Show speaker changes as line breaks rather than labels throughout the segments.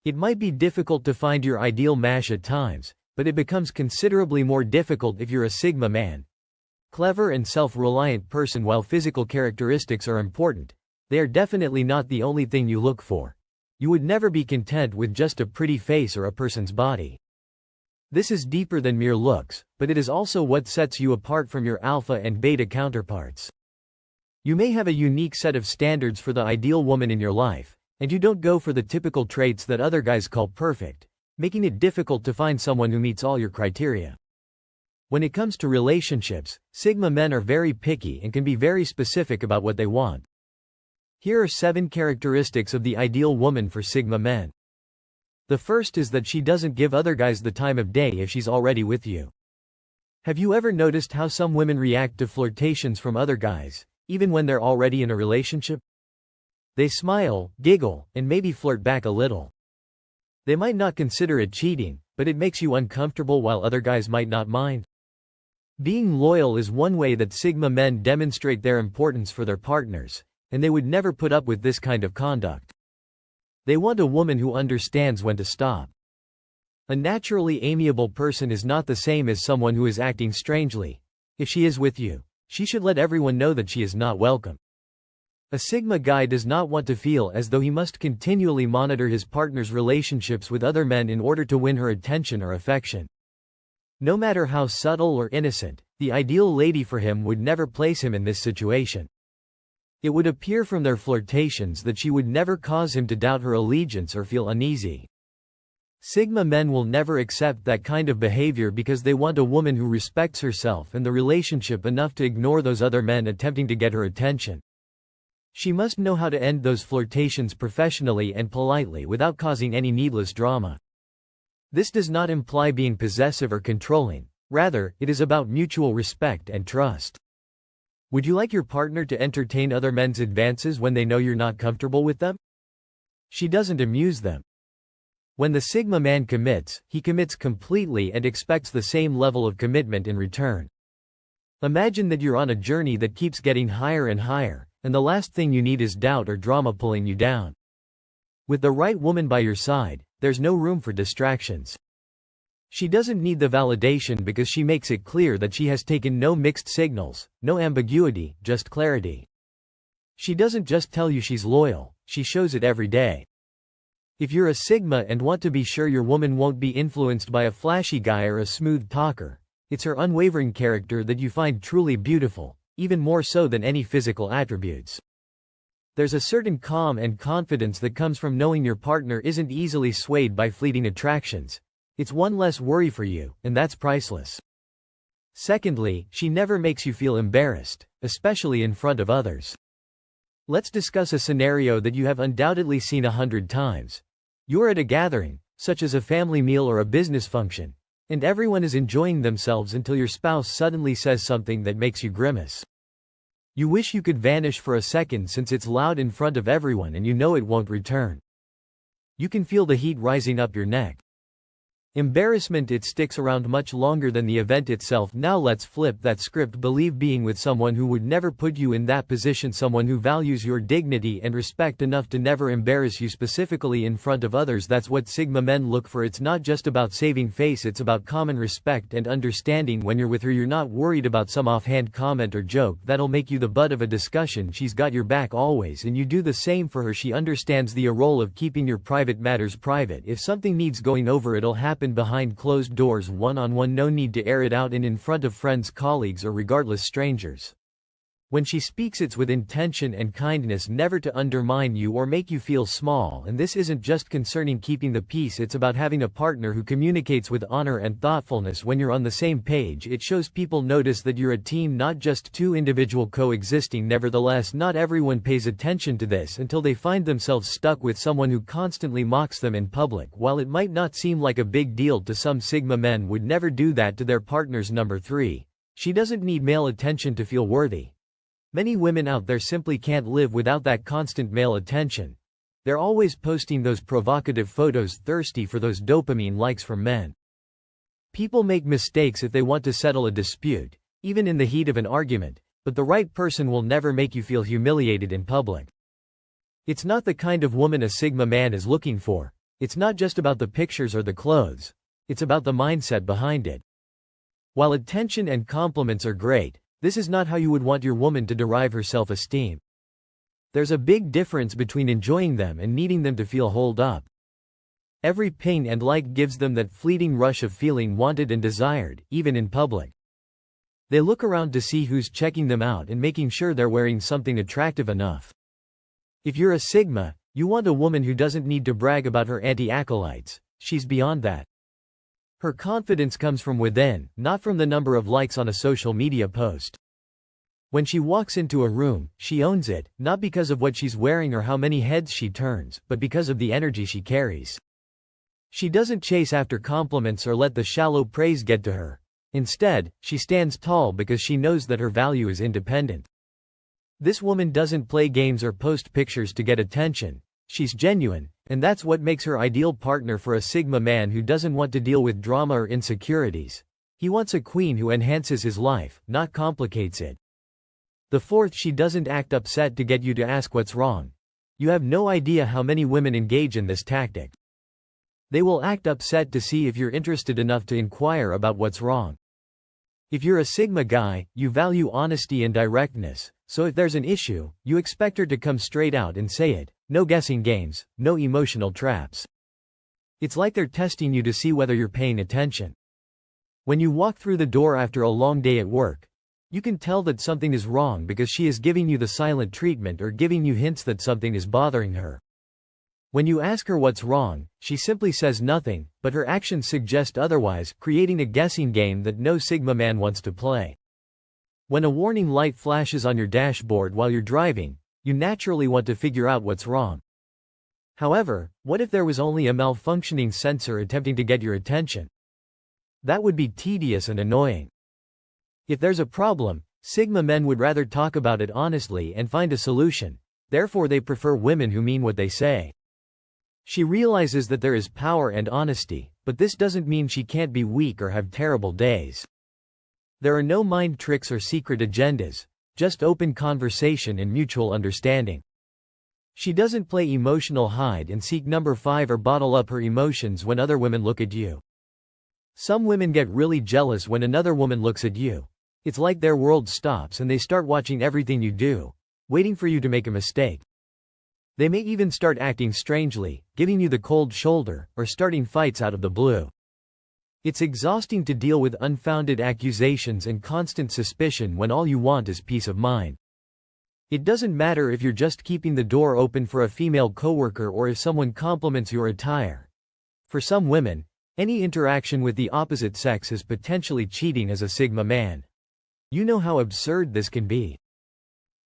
It might be difficult to find your ideal match at times, but it becomes considerably more difficult if you're a Sigma man. Clever and self-reliant person. While physical characteristics are important, they are definitely not the only thing you look for. You would never be content with just a pretty face or a person's body. This is deeper than mere looks, but it is also what sets you apart from your alpha and beta counterparts. You may have a unique set of standards for the ideal woman in your life, and you don't go for the typical traits that other guys call perfect, making it difficult to find someone who meets all your criteria. When it comes to relationships, Sigma men are very picky and can be very specific about what they want. Here are 7 characteristics of the ideal woman for Sigma men. The first is that she doesn't give other guys the time of day if she's already with you. Have you ever noticed how some women react to flirtations from other guys, even when they're already in a relationship? They smile, giggle, and maybe flirt back a little. They might not consider it cheating, but it makes you uncomfortable while other guys might not mind. Being loyal is one way that Sigma men demonstrate their importance for their partners, and they would never put up with this kind of conduct. They want a woman who understands when to stop. A naturally amiable person is not the same as someone who is acting strangely. If she is with you, she should let everyone know that she is not welcome. A Sigma guy does not want to feel as though he must continually monitor his partner's relationships with other men in order to win her attention or affection. No matter how subtle or innocent, the ideal lady for him would never place him in this situation. It would appear from their flirtations that she would never cause him to doubt her allegiance or feel uneasy. Sigma men will never accept that kind of behavior because they want a woman who respects herself and the relationship enough to ignore those other men attempting to get her attention. She must know how to end those flirtations professionally and politely without causing any needless drama. This does not imply being possessive or controlling, rather, it is about mutual respect and trust. Would you like your partner to entertain other men's advances when they know you're not comfortable with them? She doesn't amuse them. When the Sigma man commits, he commits completely and expects the same level of commitment in return. Imagine that you're on a journey that keeps getting higher and higher, and the last thing you need is doubt or drama pulling you down. With the right woman by your side, there's no room for distractions. She doesn't need the validation because she makes it clear that she has taken no mixed signals, no ambiguity, just clarity. She doesn't just tell you she's loyal, she shows it every day. If you're a Sigma and want to be sure your woman won't be influenced by a flashy guy or a smooth talker, it's her unwavering character that you find truly beautiful, even more so than any physical attributes. There's a certain calm and confidence that comes from knowing your partner isn't easily swayed by fleeting attractions. It's one less worry for you, and that's priceless. Secondly, she never makes you feel embarrassed, especially in front of others. Let's discuss a scenario that you have undoubtedly seen 100 times. You're at a gathering, such as a family meal or a business function, and everyone is enjoying themselves until your spouse suddenly says something that makes you grimace. You wish you could vanish for a second since it's loud in front of everyone and you know it won't return. You can feel the heat rising up your neck. Embarrassment, it sticks around much longer than the event itself. Now let's flip that script. Believe being with someone who would never put you in that position, someone who values your dignity and respect enough to never embarrass you specifically in front of others. That's what Sigma men look for. It's not just about saving face, it's about common respect and understanding. When you're with her, you're not worried about some offhand comment or joke that'll make you the butt of a discussion. She's got your back always, and you do the same for her. She understands the role of keeping your private matters private. If something needs going over, it'll happen behind closed doors, one-on-one. No need to air it out in front of friends, colleagues, or regardless strangers. When she speaks, it's with intention and kindness, never to undermine you or make you feel small. And this isn't just concerning keeping the peace, it's about having a partner who communicates with honor and thoughtfulness. When you're on the same page, it shows people notice that you're a team, not just two individuals coexisting. Nevertheless, not everyone pays attention to this until they find themselves stuck with someone who constantly mocks them in public. While it might not seem like a big deal to some, Sigma men would never do that to their partners. Number 3. She doesn't need male attention to feel worthy. Many women out there simply can't live without that constant male attention. They're always posting those provocative photos, thirsty for those dopamine likes from men. People make mistakes if they want to settle a dispute, even in the heat of an argument, but the right person will never make you feel humiliated in public. It's not the kind of woman a Sigma man is looking for. It's not just about the pictures or the clothes. It's about the mindset behind it. While attention and compliments are great, this is not how you would want your woman to derive her self-esteem. There's a big difference between enjoying them and needing them to feel hold up. Every ping and like gives them that fleeting rush of feeling wanted and desired, even in public. They look around to see who's checking them out and making sure they're wearing something attractive enough. If you're a Sigma, you want a woman who doesn't need to brag about her anti-acolytes. She's beyond that. Her confidence comes from within, not from the number of likes on a social media post. When she walks into a room, she owns it, not because of what she's wearing or how many heads she turns, but because of the energy she carries. She doesn't chase after compliments or let the shallow praise get to her. Instead, she stands tall because she knows that her value is independent. This woman doesn't play games or post pictures to get attention. She's genuine, and that's what makes her ideal partner for a Sigma man who doesn't want to deal with drama or insecurities. He wants a queen who enhances his life, not complicates it. The fourth, she doesn't act upset to get you to ask what's wrong. You have no idea how many women engage in this tactic. They will act upset to see if you're interested enough to inquire about what's wrong. If you're a Sigma guy, you value honesty and directness, so if there's an issue, you expect her to come straight out and say it. No guessing games, no emotional traps. It's like they're testing you to see whether you're paying attention. When you walk through the door after a long day at work, you can tell that something is wrong because she is giving you the silent treatment or giving you hints that something is bothering her. When you ask her what's wrong, she simply says nothing, but her actions suggest otherwise, creating a guessing game that no Sigma man wants to play. When a warning light flashes on your dashboard while you're driving, you naturally want to figure out what's wrong. However, what if there was only a malfunctioning sensor attempting to get your attention? That would be tedious and annoying. If there's a problem, Sigma men would rather talk about it honestly and find a solution. Therefore, they prefer women who mean what they say. She realizes that there is power and honesty, but this doesn't mean she can't be weak or have terrible days. There are no mind tricks or secret agendas, just open conversation and mutual understanding. She doesn't play emotional hide and seek number 5 or bottle up her emotions when other women look at you. Some women get really jealous when another woman looks at you. It's like their world stops and they start watching everything you do, waiting for you to make a mistake. They may even start acting strangely, giving you the cold shoulder, or starting fights out of the blue. It's exhausting to deal with unfounded accusations and constant suspicion when all you want is peace of mind. It doesn't matter if you're just keeping the door open for a female coworker or if someone compliments your attire. For some women, any interaction with the opposite sex is potentially cheating as a Sigma man. You know how absurd this can be.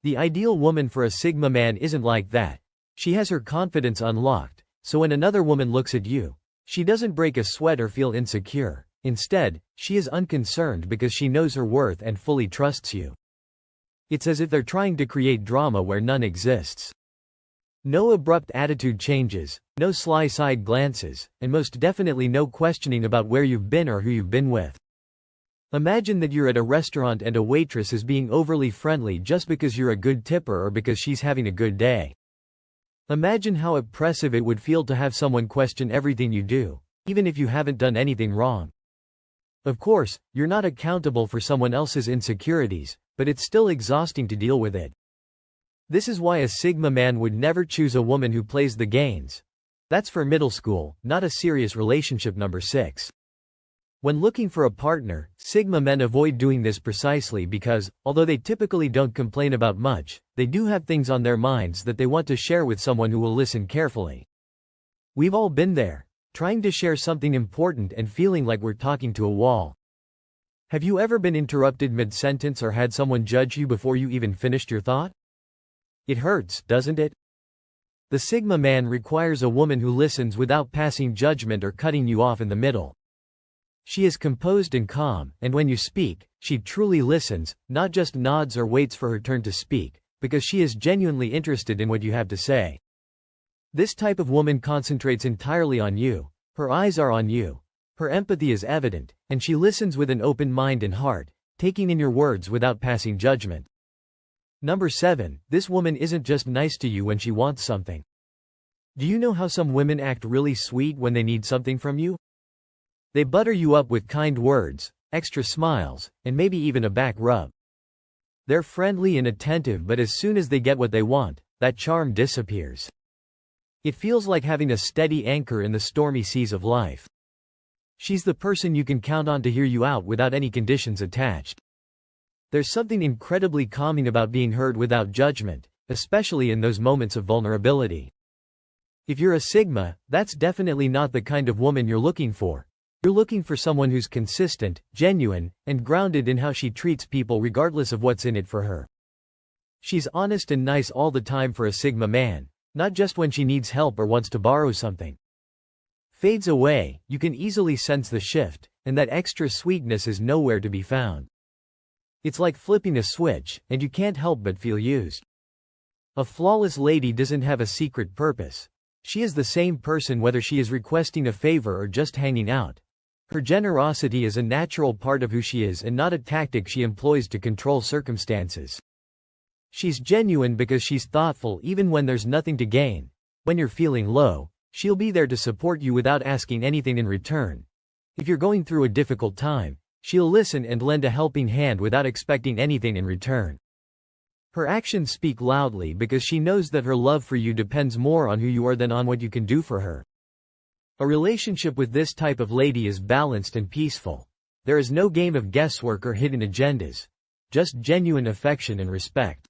The ideal woman for a Sigma man isn't like that. She has her confidence unlocked, so when another woman looks at you, she doesn't break a sweat or feel insecure. Instead, she is unconcerned because she knows her worth and fully trusts you. It's as if they're trying to create drama where none exists. No abrupt attitude changes, no sly side glances, and most definitely no questioning about where you've been or who you've been with. Imagine that you're at a restaurant and a waitress is being overly friendly just because you're a good tipper or because she's having a good day. Imagine how oppressive it would feel to have someone question everything you do, even if you haven't done anything wrong. Of course, you're not accountable for someone else's insecurities, but it's still exhausting to deal with it. This is why a Sigma man would never choose a woman who plays the games. That's for middle school, not a serious relationship. Number 6. When looking for a partner, Sigma men avoid doing this precisely because, although they typically don't complain about much, they do have things on their minds that they want to share with someone who will listen carefully. We've all been there, trying to share something important and feeling like we're talking to a wall. Have you ever been interrupted mid-sentence or had someone judge you before you even finished your thought? It hurts, doesn't it? The Sigma man requires a woman who listens without passing judgment or cutting you off in the middle. She is composed and calm, and when you speak, she truly listens, not just nods or waits for her turn to speak, because she is genuinely interested in what you have to say. This type of woman concentrates entirely on you, her eyes are on you, her empathy is evident, and she listens with an open mind and heart, taking in your words without passing judgment. Number 7, this woman isn't just nice to you when she wants something. Do you know how some women act really sweet when they need something from you? They butter you up with kind words, extra smiles, and maybe even a back rub. They're friendly and attentive, but as soon as they get what they want, that charm disappears. It feels like having a steady anchor in the stormy seas of life. She's the person you can count on to hear you out without any conditions attached. There's something incredibly calming about being heard without judgment, especially in those moments of vulnerability. If you're a Sigma, that's definitely not the kind of woman you're looking for. You're looking for someone who's consistent, genuine, and grounded in how she treats people regardless of what's in it for her. She's honest and nice all the time for a Sigma man, not just when she needs help or wants to borrow something. Fades away, you can easily sense the shift, and that extra sweetness is nowhere to be found. It's like flipping a switch, and you can't help but feel used. A flawless lady doesn't have a secret purpose. She is the same person whether she is requesting a favor or just hanging out. Her generosity is a natural part of who she is and not a tactic she employs to control circumstances. She's genuine because she's thoughtful even when there's nothing to gain. When you're feeling low, she'll be there to support you without asking anything in return. If you're going through a difficult time, she'll listen and lend a helping hand without expecting anything in return. Her actions speak loudly because she knows that her love for you depends more on who you are than on what you can do for her. A relationship with this type of lady is balanced and peaceful. There is no game of guesswork or hidden agendas. Just genuine affection and respect.